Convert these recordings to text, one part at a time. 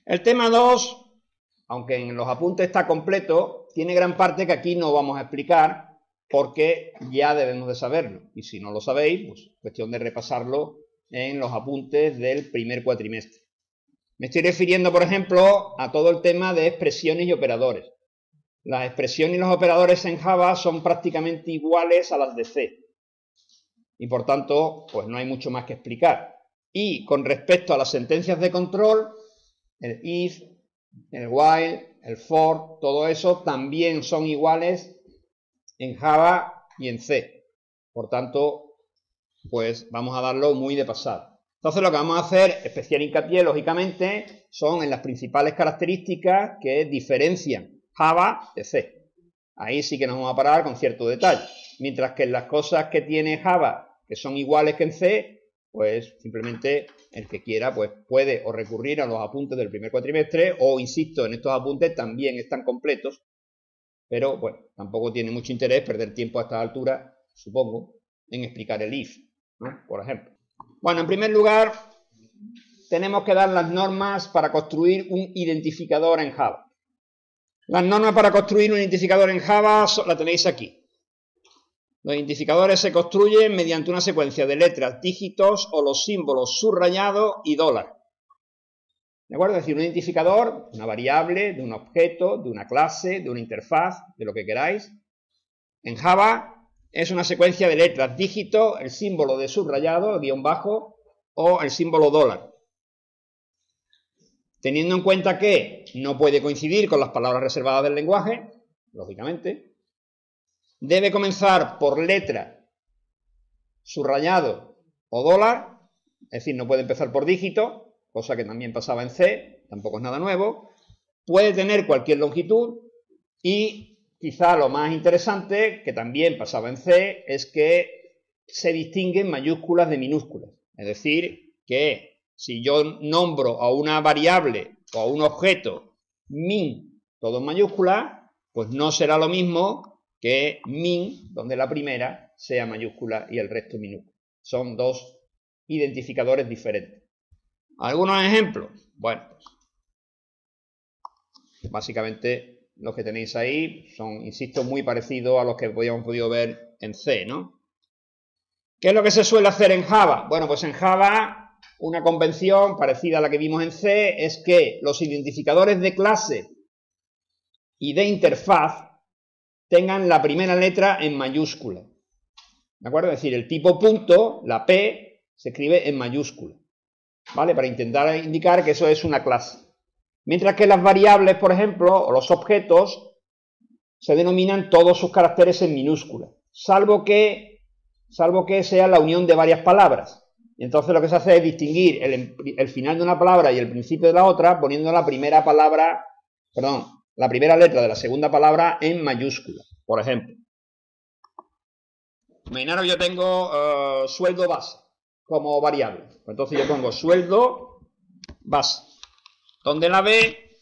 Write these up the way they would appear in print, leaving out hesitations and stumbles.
El tema 2, aunque en los apuntes está completo, tiene gran parte que aquí no vamos a explicar porque ya debemos de saberlo. Y si no lo sabéis, pues cuestión de repasarlo en los apuntes del primer cuatrimestre. Me estoy refiriendo, por ejemplo, a todo el tema de expresiones y operadores. Las expresiones y los operadores en Java son prácticamente iguales a las de C. Y por tanto, pues no hay mucho más que explicar. Y con respecto a las sentencias de control, el if, el while, el for, todo eso también son iguales en Java y en C. Por tanto, pues vamos a darlo muy de pasada. Entonces lo que vamos a hacer, especial hincapié, lógicamente, son en las principales características que diferencian Java de C. Ahí sí que nos vamos a parar con cierto detalle. Mientras que en las cosas que tiene Java, que son iguales que en C, pues simplemente el que quiera pues puede o recurrir a los apuntes del primer cuatrimestre o, insisto, en estos apuntes también están completos, pero bueno, tampoco tiene mucho interés perder tiempo a esta altura, supongo, en explicar el if, ¿no? Por ejemplo. Bueno, en primer lugar, tenemos que dar las normas para construir un identificador en Java. Las normas para construir un identificador en Java las tenéis aquí. Los identificadores se construyen mediante una secuencia de letras, dígitos o los símbolos subrayado y dólar. ¿De acuerdo? Es decir, un identificador, una variable, de un objeto, de una clase, de una interfaz, de lo que queráis. En Java es una secuencia de letras, dígitos, el símbolo de subrayado, el guión bajo, o el símbolo dólar. Teniendo en cuenta que no puede coincidir con las palabras reservadas del lenguaje, lógicamente, debe comenzar por letra, subrayado o dólar, es decir, no puede empezar por dígito, cosa que también pasaba en C, tampoco es nada nuevo. Puede tener cualquier longitud y quizá lo más interesante, que también pasaba en C, es que se distinguen mayúsculas de minúsculas. Es decir, que si yo nombro a una variable o a un objeto min, todo en mayúscula, pues no será lo mismo que min, donde la primera sea mayúscula y el resto minúscula. Son dos identificadores diferentes. ¿Algunos ejemplos? Bueno, básicamente los que tenéis ahí son, insisto, muy parecidos a los que habíamos podido ver en C, ¿no? ¿Qué es lo que se suele hacer en Java? Bueno, pues en Java una convención parecida a la que vimos en C es que los identificadores de clase y de interfaz tengan la primera letra en mayúscula. ¿De acuerdo? Es decir, el tipo punto, la P, se escribe en mayúscula, ¿vale? Para intentar indicar que eso es una clase. Mientras que las variables, por ejemplo, o los objetos, se denominan todos sus caracteres en minúscula, salvo que sea la unión de varias palabras. Y entonces lo que se hace es distinguir el final de una palabra y el principio de la otra, poniendo la primera letra de la segunda palabra en mayúscula, por ejemplo. Imaginaros que yo tengo sueldo base como variable. Entonces yo pongo sueldo base, donde la B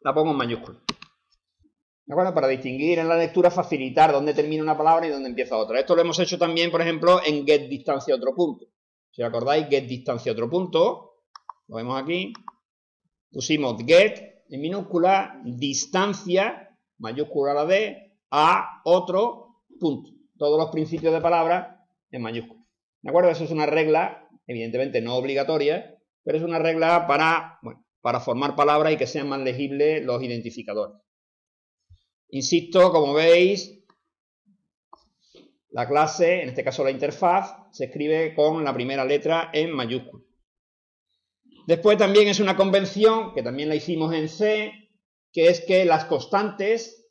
la pongo en mayúscula. ¿De acuerdo? Para distinguir en la lectura, facilitar dónde termina una palabra y dónde empieza otra. Esto lo hemos hecho también, por ejemplo, en get distancia otro punto. Si os acordáis, get distancia otro punto, lo vemos aquí. Pusimos get en minúscula, distancia, mayúscula la D, a otro punto. Todos los principios de palabra en mayúscula. ¿De acuerdo? Eso es una regla, evidentemente no obligatoria, pero es una regla para formar palabras y que sean más legibles los identificadores. Insisto, como veis, la clase, en este caso la interfaz, se escribe con la primera letra en mayúscula. Después también es una convención, que también la hicimos en C, que es que las constantes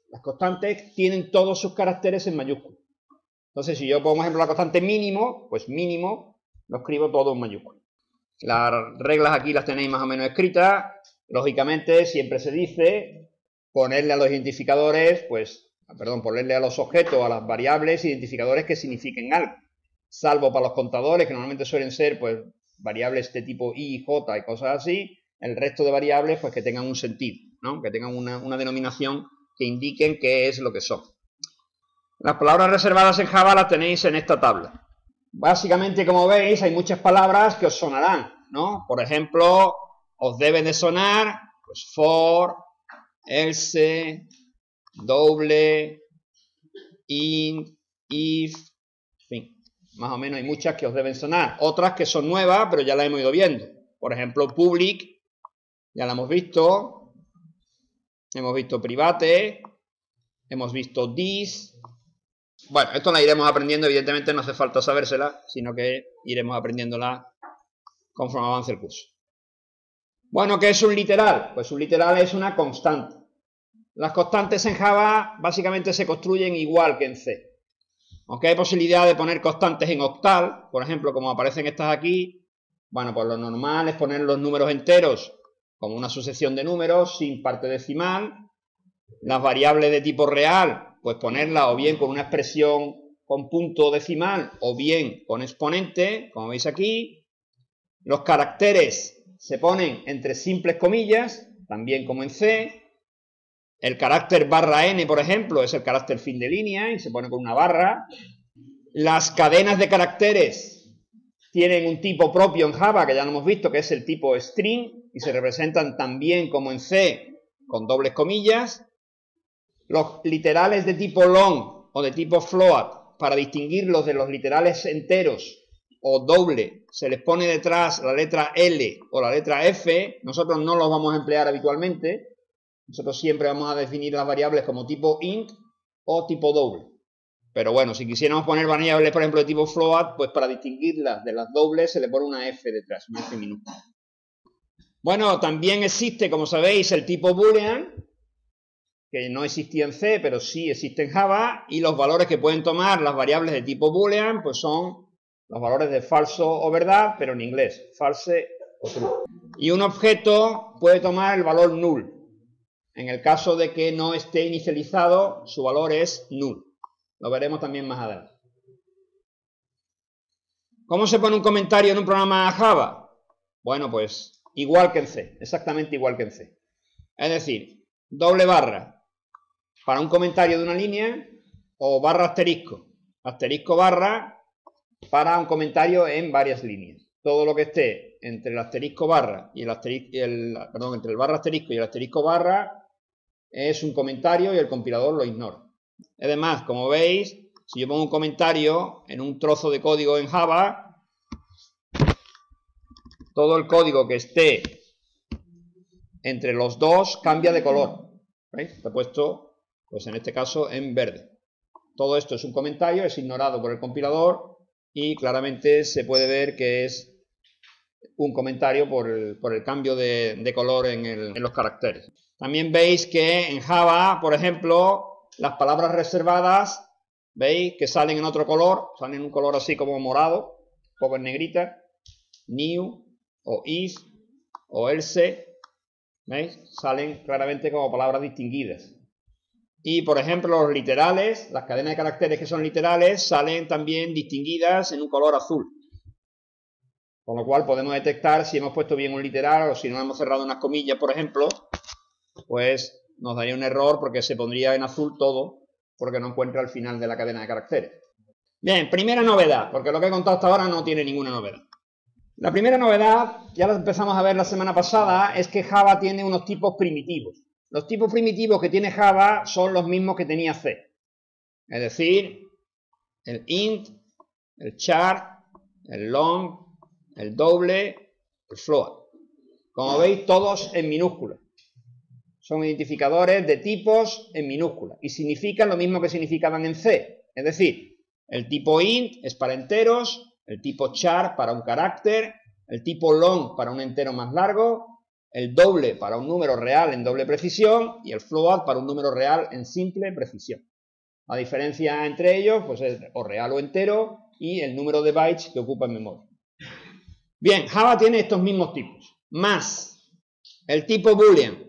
tienen todos sus caracteres en mayúscula. Entonces, si yo pongo, por ejemplo, la constante mínimo, pues mínimo lo escribo todo en mayúscula. Las reglas aquí las tenéis más o menos escritas. Lógicamente, siempre se dice ponerle a los identificadores, ponerle a los objetos, a las variables, identificadores que signifiquen algo. Salvo para los contadores, que normalmente suelen ser, pues, variables de tipo i, j y cosas así. El resto de variables, pues, que tengan un sentido, ¿no? Que tengan una denominación que indiquen qué es lo que son. Las palabras reservadas en Java las tenéis en esta tabla. Básicamente, como veis, hay muchas palabras que os sonarán, ¿no? Por ejemplo, os debe de sonar pues for, else, doble, int, if, en fin, más o menos hay muchas que os deben sonar. Otras que son nuevas, pero ya las hemos ido viendo. Por ejemplo, public, ya la hemos visto private, hemos visto this. Bueno, esto la iremos aprendiendo, evidentemente no hace falta sabérsela, sino que iremos aprendiéndola conforme avance el curso. Bueno, ¿qué es un literal? Pues un literal es una constante. Las constantes en Java básicamente se construyen igual que en C. Aunque hay posibilidad de poner constantes en octal, por ejemplo, como aparecen estas aquí, bueno, pues lo normal es poner los números enteros como una sucesión de números sin parte decimal. Las variables de tipo real, pues ponerlas o bien con una expresión con punto decimal o bien con exponente, como veis aquí. Los caracteres se ponen entre simples comillas, también como en C. El carácter /n, por ejemplo, es el carácter fin de línea y se pone con una barra. Las cadenas de caracteres tienen un tipo propio en Java, que ya lo hemos visto, que es el tipo string, y se representan también como en C, con dobles comillas. Los literales de tipo long o de tipo float, para distinguirlos de los literales enteros o doble, se les pone detrás la letra L o la letra F. Nosotros no los vamos a emplear habitualmente. Nosotros siempre vamos a definir las variables como tipo int o tipo doble. Pero bueno, si quisiéramos poner variables, por ejemplo, de tipo float, pues para distinguirlas de las dobles se le pone una F detrás, una F minúscula. Bueno, también existe, como sabéis, el tipo boolean, que no existía en C, pero sí existe en Java, y los valores que pueden tomar las variables de tipo boolean, pues son los valores de falso o verdad, pero en inglés, false o true. Y un objeto puede tomar el valor null. En el caso de que no esté inicializado, su valor es null. Lo veremos también más adelante. ¿Cómo se pone un comentario en un programa Java? Bueno, pues igual que en C, exactamente igual que en C. Es decir, doble barra para un comentario de una línea o barra asterisco. Asterisco barra para un comentario en varias líneas. Todo lo que esté entre el asterisco barra y entre el barra asterisco y el asterisco barra es un comentario y el compilador lo ignora. Además, como veis, si yo pongo un comentario en un trozo de código en Java, todo el código que esté entre los dos cambia de color. ¿Veis? Está puesto, pues en este caso, en verde. Todo esto es un comentario, es ignorado por el compilador y claramente se puede ver que es un comentario por el cambio de color en los caracteres. También veis que en Java, por ejemplo, las palabras reservadas, veis que salen en otro color, salen en un color así como morado, un poco en negrita, new o if o else, ¿veis? Salen claramente como palabras distinguidas. Y, por ejemplo, los literales, las cadenas de caracteres que son literales, salen también distinguidas en un color azul. Con lo cual podemos detectar si hemos puesto bien un literal o si no hemos cerrado unas comillas, por ejemplo, pues nos daría un error porque se pondría en azul todo, porque no encuentra el final de la cadena de caracteres. Bien, primera novedad, porque lo que he contado hasta ahora no tiene ninguna novedad. La primera novedad, ya la empezamos a ver la semana pasada, es que Java tiene unos tipos primitivos. Los tipos primitivos que tiene Java son los mismos que tenía C. Es decir, el int, el char, el long, el doble, el float. Como veis, todos en minúsculas. Son identificadores de tipos en minúsculas y significan lo mismo que significaban en C. Es decir, el tipo int es para enteros, el tipo char para un carácter, el tipo long para un entero más largo, el doble para un número real en doble precisión y el float para un número real en simple precisión. La diferencia entre ellos pues es o real o entero y el número de bytes que ocupa en memoria. Bien, Java tiene estos mismos tipos, más el tipo boolean,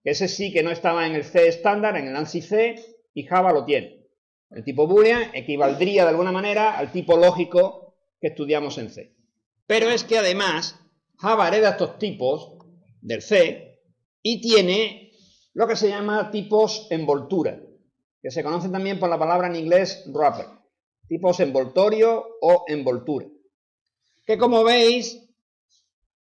que ese sí que no estaba en el C estándar, en el ANSI C, y Java lo tiene. El tipo boolean equivaldría de alguna manera al tipo lógico que estudiamos en C. Pero es que además Java hereda estos tipos del C y tiene lo que se llama tipos envoltura, que se conocen también por la palabra en inglés wrapper, tipos envoltorio o envoltura, que como veis,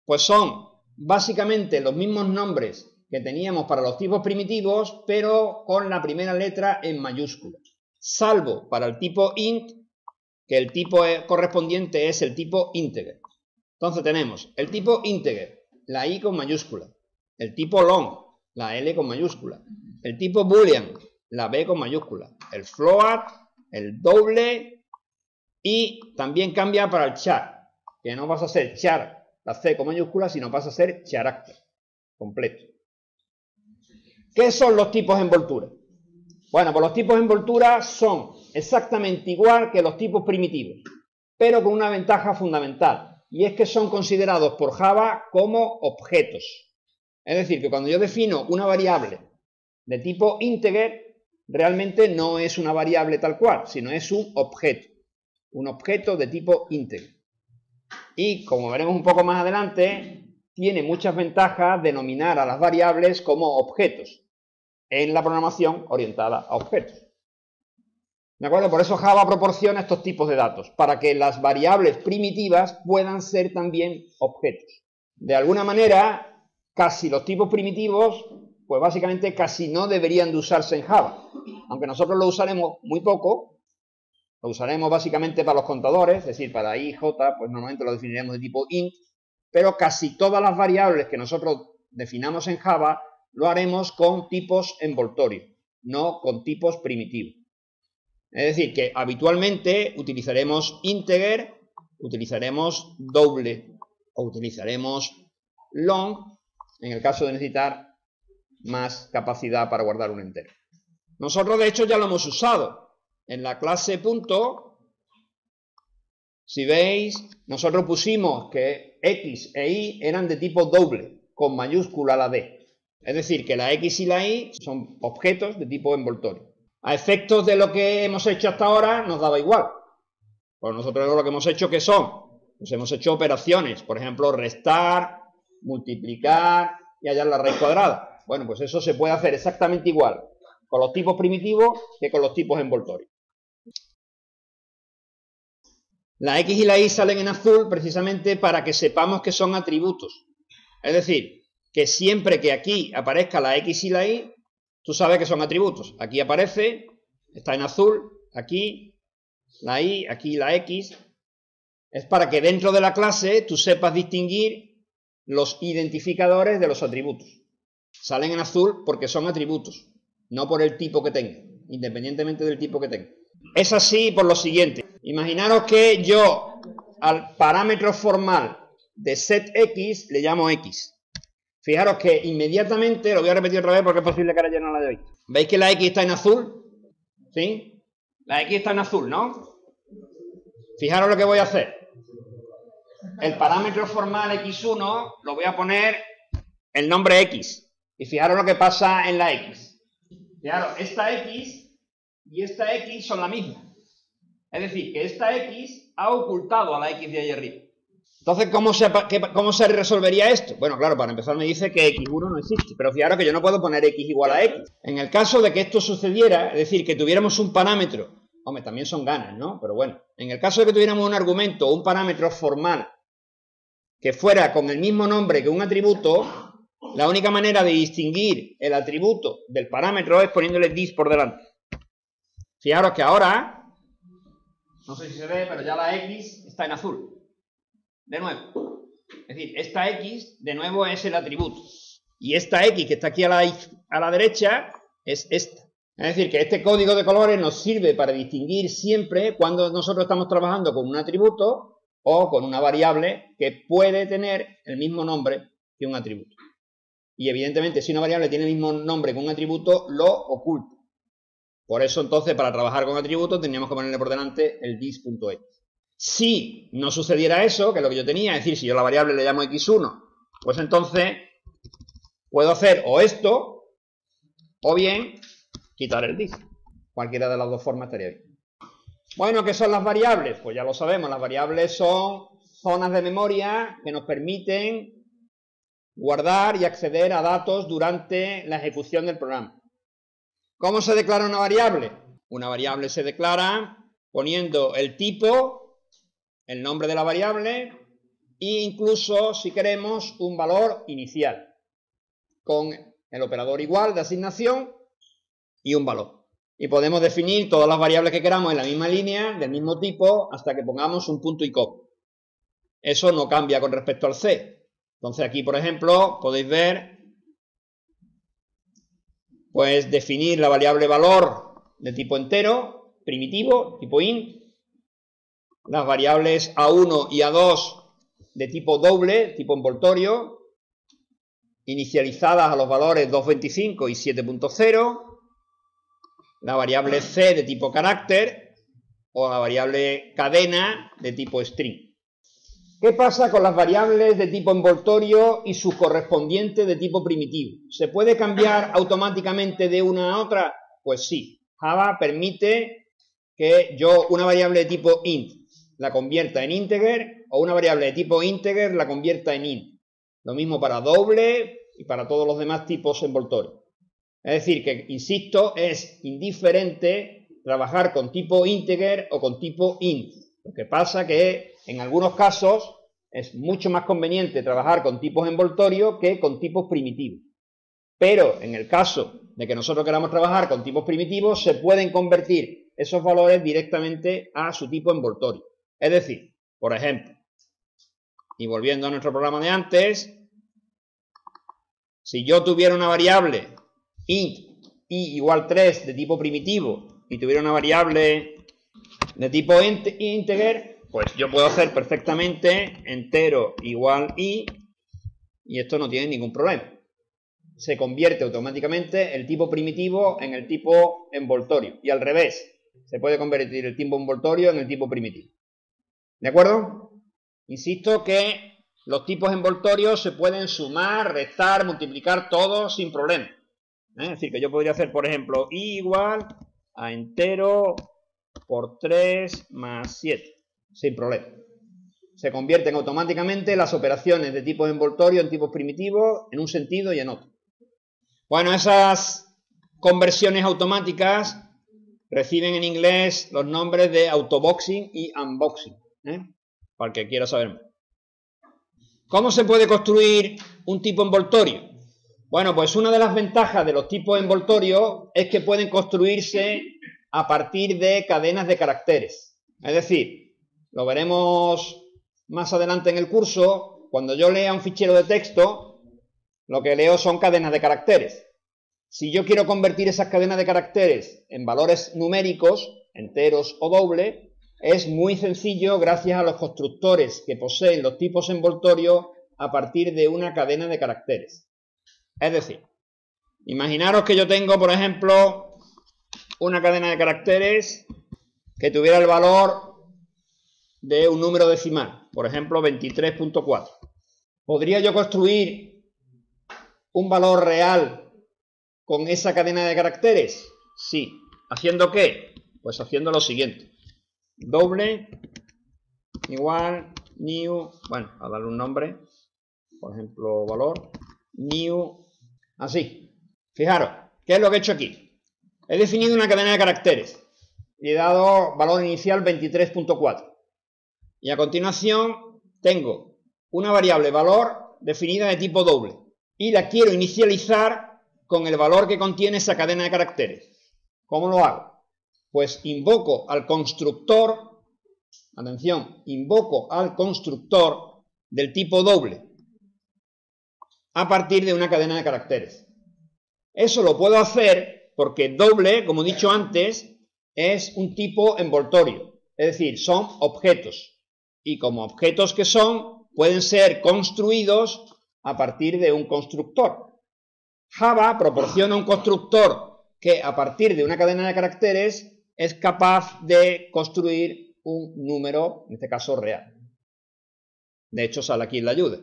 pues son básicamente los mismos nombres que teníamos para los tipos primitivos, pero con la primera letra en mayúscula, salvo para el tipo int, que el tipo correspondiente es el tipo integer. Entonces tenemos el tipo integer, la i con mayúscula, el tipo long, la L con mayúscula, el tipo boolean, la B con mayúscula, el float, el doble, y también cambia para el char, que no pasa a ser char, la C con mayúscula, sino pasa a ser character, completo. ¿Qué son los tipos de envoltura? Bueno, pues los tipos de envoltura son exactamente igual que los tipos primitivos, pero con una ventaja fundamental, y es que son considerados por Java como objetos. Es decir, que cuando yo defino una variable de tipo integer, realmente no es una variable tal cual, sino es un objeto de tipo integer. Y como veremos un poco más adelante, tiene muchas ventajas denominar a las variables como objetos en la programación orientada a objetos. ¿De acuerdo? Por eso Java proporciona estos tipos de datos, para que las variables primitivas puedan ser también objetos. De alguna manera, casi los tipos primitivos, pues básicamente casi no deberían de usarse en Java. Aunque nosotros lo usaremos muy poco, lo usaremos básicamente para los contadores, es decir, para i, j, pues normalmente lo definiremos de tipo int, pero casi todas las variables que nosotros definamos en Java lo haremos con tipos envoltorios, no con tipos primitivos. Es decir, que habitualmente utilizaremos integer, utilizaremos doble o utilizaremos long en el caso de necesitar más capacidad para guardar un entero. Nosotros de hecho ya lo hemos usado. En la clase punto, si veis, nosotros pusimos que x e y eran de tipo doble, con mayúscula la d. Es decir, que la x y la y son objetos de tipo envoltorio. A efectos de lo que hemos hecho hasta ahora, nos daba igual. Pues nosotros lo que hemos hecho, ¿qué son? Pues hemos hecho operaciones, por ejemplo, restar, multiplicar y hallar la raíz cuadrada. Bueno, pues eso se puede hacer exactamente igual con los tipos primitivos que con los tipos envoltorios. La x y la y salen en azul precisamente para que sepamos que son atributos. Es decir, que siempre que aquí aparezca la x y la y, tú sabes que son atributos. Aquí aparece, está en azul, aquí la y, aquí la x. Es para que dentro de la clase tú sepas distinguir los identificadores de los atributos. Salen en azul porque son atributos, no por el tipo que tengan, independientemente del tipo que tengan. Es así por lo siguiente. Imaginaros que yo al parámetro formal de setX le llamo x. Fijaros que inmediatamente, lo voy a repetir otra vez porque es posible que ahora ya no la haya visto. ¿Veis que la x está en azul? ¿Sí? La x está en azul, ¿no? Fijaros lo que voy a hacer. El parámetro formal x1 lo voy a poner el nombre x. Y fijaros lo que pasa en la x. Fijaros, esta x y esta x son la misma. Es decir, que esta x ha ocultado a la x de ahí arriba. Entonces, ¿cómo se resolvería esto? Bueno, claro, para empezar me dice que x1 no existe, pero fijaros que yo no puedo poner x igual a x. En el caso de que esto sucediera, es decir, que tuviéramos un parámetro, hombre, también son ganas, ¿no? Pero bueno, en el caso de que tuviéramos un argumento o un parámetro formal que fuera con el mismo nombre que un atributo, la única manera de distinguir el atributo del parámetro es poniéndole this por delante. Fijaros que ahora, no sé si se ve, pero ya la x está en azul. De nuevo. Es decir, esta x, de nuevo, es el atributo. Y esta x que está aquí a la derecha es esta. Es decir, que este código de colores nos sirve para distinguir siempre cuando nosotros estamos trabajando con un atributo o con una variable que puede tener el mismo nombre que un atributo. Y evidentemente, si una variable tiene el mismo nombre que un atributo, lo oculta. Por eso, entonces, para trabajar con atributos, tendríamos que ponerle por delante el this.x. Si no sucediera eso, que es lo que yo tenía, es decir, si yo a la variable le llamo x1, pues entonces puedo hacer o esto, o bien quitar el this. Cualquiera de las dos formas estaría bien. Bueno, ¿qué son las variables? Pues ya lo sabemos, las variables son zonas de memoria que nos permiten guardar y acceder a datos durante la ejecución del programa. ¿Cómo se declara una variable? Una variable se declara poniendo el tipo, el nombre de la variable, e incluso, si queremos, un valor inicial, con el operador igual de asignación y un valor. Y podemos definir todas las variables que queramos en la misma línea, del mismo tipo, hasta que pongamos un punto y coma. Eso no cambia con respecto al C. Entonces aquí, por ejemplo, podéis ver, pues definir la variable valor de tipo entero, primitivo, tipo int, las variables A1 y A2 de tipo doble, tipo envoltorio, inicializadas a los valores 2.25 y 7.0, la variable C de tipo carácter o la variable cadena de tipo string. ¿Qué pasa con las variables de tipo envoltorio y sus correspondientes de tipo primitivo? ¿Se puede cambiar automáticamente de una a otra? Pues sí. Java permite que yo una variable de tipo int la convierta en integer o una variable de tipo integer la convierta en int. Lo mismo para doble y para todos los demás tipos envoltorios. Es decir, que, insisto, es indiferente trabajar con tipo integer o con tipo int. Lo que pasa que en algunos casos es mucho más conveniente trabajar con tipos envoltorios que con tipos primitivos. Pero en el caso de que nosotros queramos trabajar con tipos primitivos, se pueden convertir esos valores directamente a su tipo envoltorio. Es decir, por ejemplo, y volviendo a nuestro programa de antes, si yo tuviera una variable int i igual 3 de tipo primitivo y tuviera una variable de tipo integer, pues yo puedo hacer perfectamente entero igual i y esto no tiene ningún problema. Se convierte automáticamente el tipo primitivo en el tipo envoltorio y al revés, se puede convertir el tipo envoltorio en el tipo primitivo. ¿De acuerdo? Insisto que los tipos envoltorios se pueden sumar, restar, multiplicar todos sin problema. Es decir, que yo podría hacer, por ejemplo, i igual a entero por 3 más 7, sin problema. Se convierten automáticamente las operaciones de tipos envoltorios en tipos primitivos en un sentido y en otro. Bueno, esas conversiones automáticas reciben en inglés los nombres de autoboxing y unboxing, para el que quiera saber más. ¿Cómo se puede construir un tipo envoltorio? Bueno, pues una de las ventajas de los tipos envoltorios es que pueden construirse a partir de cadenas de caracteres. Es decir, lo veremos más adelante en el curso, cuando yo lea un fichero de texto, lo que leo son cadenas de caracteres. Si yo quiero convertir esas cadenas de caracteres en valores numéricos, enteros o doble, es muy sencillo gracias a los constructores que poseen los tipos envoltorios a partir de una cadena de caracteres. Es decir, imaginaros que yo tengo, por ejemplo, una cadena de caracteres que tuviera el valor de un número decimal, por ejemplo 23.4. ¿Podría yo construir un valor real con esa cadena de caracteres? Sí. ¿Haciendo qué? Pues haciendo lo siguiente. Doble igual new, bueno, a darle un nombre, por ejemplo, valor, new, así. Fijaros, ¿qué es lo que he hecho aquí? He definido una cadena de caracteres y he dado valor inicial 23.4. Y a continuación tengo una variable valor definida de tipo doble y la quiero inicializar con el valor que contiene esa cadena de caracteres. ¿Cómo lo hago? Pues invoco al constructor, atención, invoco al constructor del tipo doble a partir de una cadena de caracteres. Eso lo puedo hacer porque doble, como he dicho antes, es un tipo envoltorio, es decir, son objetos. Y como objetos que son, pueden ser construidos a partir de un constructor. Java proporciona un constructor que a partir de una cadena de caracteres es capaz de construir un número, en este caso real. De hecho, sale aquí en la ayuda.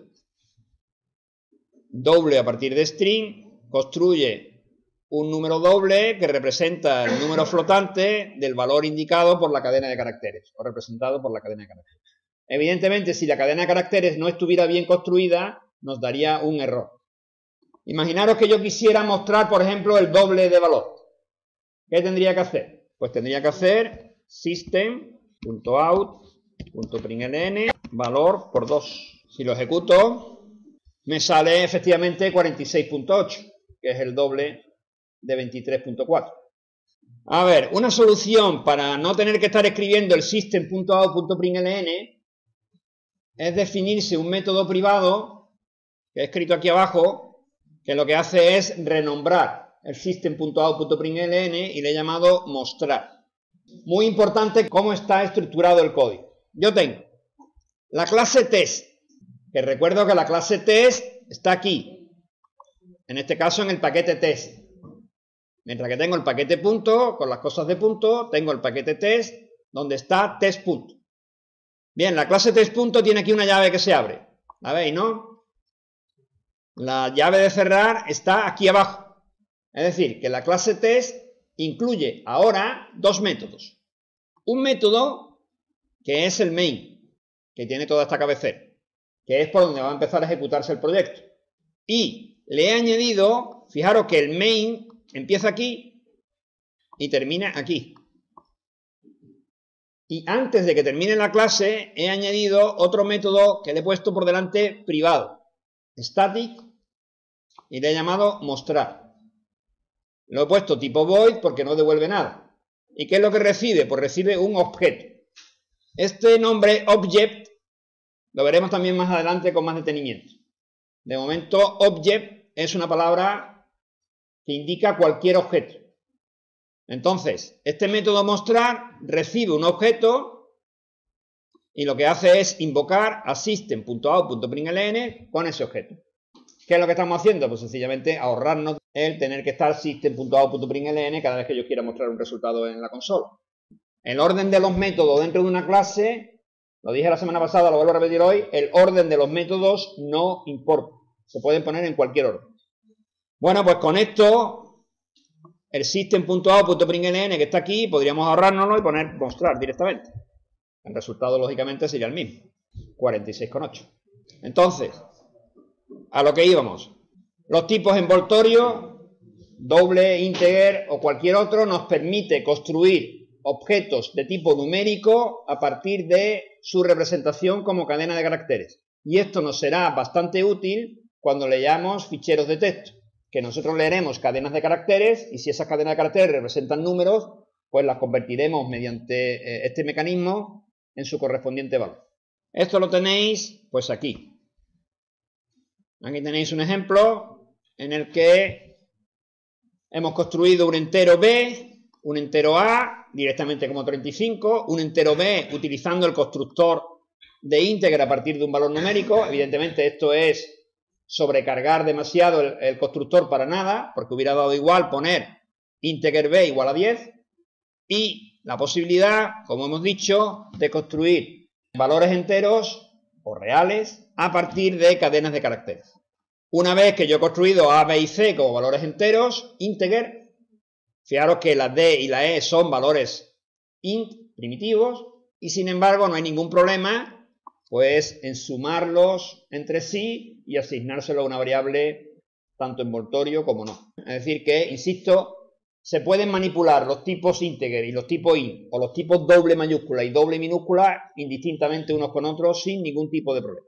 Doble a partir de string construye un número doble que representa el número flotante del valor indicado por la cadena de caracteres, o representado por la cadena de caracteres. Evidentemente, si la cadena de caracteres no estuviera bien construida, nos daría un error. Imaginaros que yo quisiera mostrar, por ejemplo, el doble de valor. ¿Qué tendría que hacer? Pues tendría que hacer system.out.println valor por 2. Si lo ejecuto, me sale efectivamente 46.8, que es el doble de 23.4. A ver, una solución para no tener que estar escribiendo el system.out.println es definirse un método privado, que he escrito aquí abajo, que lo que hace es renombrar el system.out.println y le he llamado mostrar. Muy importante cómo está estructurado el código. Yo tengo la clase test, que recuerdo que la clase test está aquí, en este caso en el paquete test. Mientras que tengo el paquete punto, con las cosas de punto, tengo el paquete test, donde está test punto. Bien, la clase test punto tiene aquí una llave que se abre. ¿La veis, no? La llave de cerrar está aquí abajo. Es decir, que la clase test incluye ahora dos métodos. Un método que es el main, que tiene toda esta cabecera, que es por donde va a empezar a ejecutarse el proyecto. Y le he añadido, fijaros que el main empieza aquí y termina aquí. Y antes de que termine la clase, he añadido otro método que le he puesto por delante privado, static, y le he llamado mostrar. Lo he puesto tipo void porque no devuelve nada. ¿Y qué es lo que recibe? Pues recibe un objeto. Este nombre object lo veremos también más adelante con más detenimiento. De momento, object es una palabra que indica cualquier objeto. Entonces, este método mostrar recibe un objeto y lo que hace es invocar a system.out.println con ese objeto. ¿Qué es lo que estamos haciendo? Pues sencillamente ahorrarnos el tener que estar system.out.println cada vez que yo quiera mostrar un resultado en la consola. El orden de los métodos dentro de una clase, lo dije la semana pasada, lo vuelvo a repetir hoy, el orden de los métodos no importa. Se pueden poner en cualquier orden. Bueno, pues con esto, el system.out.println que está aquí, podríamos ahorrárnoslo y poner mostrar directamente. El resultado, lógicamente, sería el mismo. 46,8. Entonces, a lo que íbamos. Los tipos envoltorio, doble, integer o cualquier otro nos permite construir objetos de tipo numérico a partir de su representación como cadena de caracteres. Y esto nos será bastante útil cuando leamos ficheros de texto, que nosotros leeremos cadenas de caracteres y si esas cadenas de caracteres representan números, pues las convertiremos mediante este mecanismo en su correspondiente valor. Esto lo tenéis pues aquí. Aquí tenéis un ejemplo en el que hemos construido un entero b, un entero a, directamente como 35, un entero b utilizando el constructor de íntegra a partir de un valor numérico. Evidentemente esto es sobrecargar demasiado el constructor para nada, porque hubiera dado igual poner integer b igual a 10, y la posibilidad, como hemos dicho, de construir valores enteros o reales a partir de cadenas de caracteres. Una vez que yo he construido a, b y c como valores enteros, integer, fijaros que la d y la e son valores int, primitivos, y sin embargo no hay ningún problema pues en sumarlos entre sí y asignárselo a una variable tanto envoltorio como no. Es decir que, insisto, se pueden manipular los tipos integer y los tipos int o los tipos doble mayúscula y doble minúscula indistintamente unos con otros sin ningún tipo de problema.